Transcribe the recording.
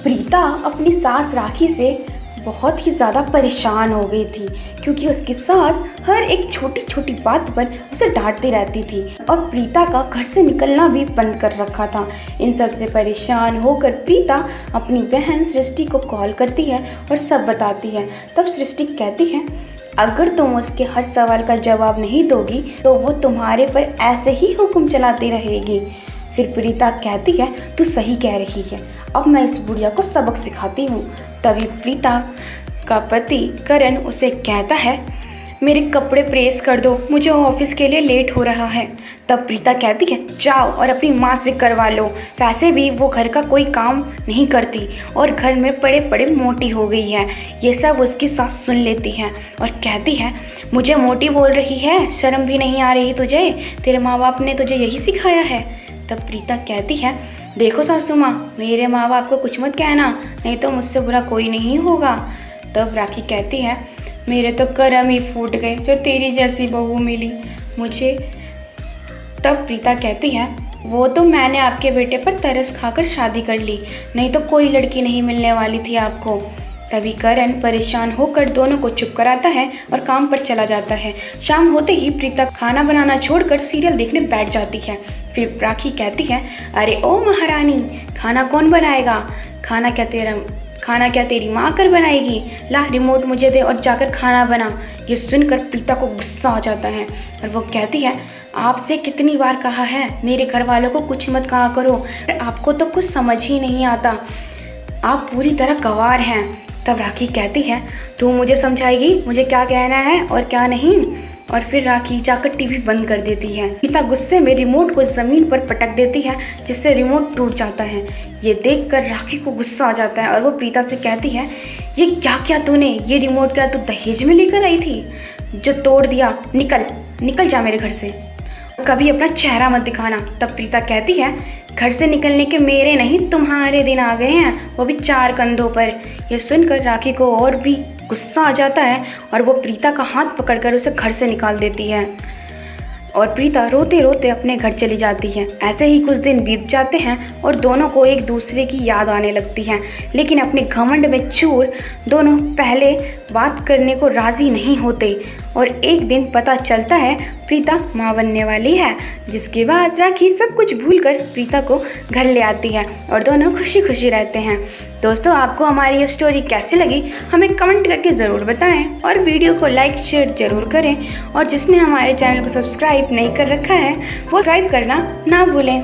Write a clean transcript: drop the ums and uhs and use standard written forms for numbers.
प्रीता अपनी सास राखी से बहुत ही ज़्यादा परेशान हो गई थी क्योंकि उसकी सास हर एक छोटी छोटी बात पर उसे डांटती रहती थी और प्रीता का घर से निकलना भी बंद कर रखा था। इन सब से परेशान होकर प्रीता अपनी बहन सृष्टि को कॉल करती है और सब बताती है। तब सृष्टि कहती है, अगर तुम उसके हर सवाल का जवाब नहीं दोगी तो वो तुम्हारे पर ऐसे ही हुक्म चलाती रहेगी। फिर प्रीता कहती है, तू सही कह रही है, अब मैं इस बुढ़िया को सबक सिखाती हूँ। तभी प्रीता का पति करण उसे कहता है, मेरे कपड़े प्रेस कर दो, मुझे ऑफिस के लिए लेट हो रहा है। तब प्रीता कहती है, जाओ और अपनी माँ से करवा लो, वैसे भी वो घर का कोई काम नहीं करती और घर में पड़े पड़े मोटी हो गई है। ये सब उसकी सास सुन लेती है और कहती है, मुझे मोटी बोल रही है, शर्म भी नहीं आ रही तुझे? तेरे माँ बाप ने तुझे यही सिखाया है? तब प्रीता कहती है, देखो सासू माँ, मेरे माँ बाप को कुछ मत कहना, नहीं तो मुझसे बुरा कोई नहीं होगा। तब राखी कहती है, मेरे तो कर्म ही फूट गए जो तेरी जैसी बहू मिली मुझे। तब प्रीता कहती है, वो तो मैंने आपके बेटे पर तरस खाकर शादी कर ली, नहीं तो कोई लड़की नहीं मिलने वाली थी आपको। तभी करण परेशान होकर दोनों को चुप कराता है और काम पर चला जाता है। शाम होते ही प्रीता खाना बनाना छोड़कर सीरियल देखने बैठ जाती है। फिर राखी कहती है, अरे ओ महारानी, खाना कौन बनाएगा? खाना क्या तेरी माँ कर बनाएगी? ला रिमोट मुझे दे और जाकर खाना बना। ये सुनकर प्रीता को गुस्सा आ जाता है और वो कहती है, आपसे कितनी बार कहा है मेरे घर वालों को कुछ मत कहा करो, आपको तो कुछ समझ ही नहीं आता, आप पूरी तरह गंवार हैं। तब राखी कहती है, तू मुझे समझाएगी मुझे क्या कहना है और क्या नहीं? और फिर राखी जाकर टीवी बंद कर देती है। प्रीता गुस्से में रिमोट को ज़मीन पर पटक देती है जिससे रिमोट टूट जाता है। ये देखकर राखी को गुस्सा आ जाता है और वो प्रीता से कहती है, ये क्या किया तूने? ये रिमोट क्या तू दहेज में लेकर आई थी जो तोड़ दिया? निकल जा मेरे घर से, कभी अपना चेहरा मत दिखाना। तब प्रीता कहती है, घर से निकलने के मेरे नहीं तुम्हारे दिन आ गए हैं, वो भी 4 कंधों पर। यह सुनकर राखी को और भी गुस्सा आ जाता है और वो प्रीता का हाथ पकड़कर उसे घर से निकाल देती है और प्रीता रोते रोते अपने घर चली जाती है। ऐसे ही कुछ दिन बीत जाते हैं और दोनों को एक दूसरे की याद आने लगती है, लेकिन अपने घमंड में चूर दोनों पहले बात करने को राज़ी नहीं होते। और एक दिन पता चलता है प्रीता माँ बनने वाली है, जिसके बाद राखी सब कुछ भूलकर प्रीता को घर ले आती है और दोनों खुशी खुशी रहते हैं। दोस्तों, आपको हमारी ये स्टोरी कैसी लगी हमें कमेंट करके ज़रूर बताएं और वीडियो को लाइक शेयर ज़रूर करें और जिसने हमारे चैनल को सब्सक्राइब नहीं कर रखा है वो सब्सक्राइब करना ना भूलें।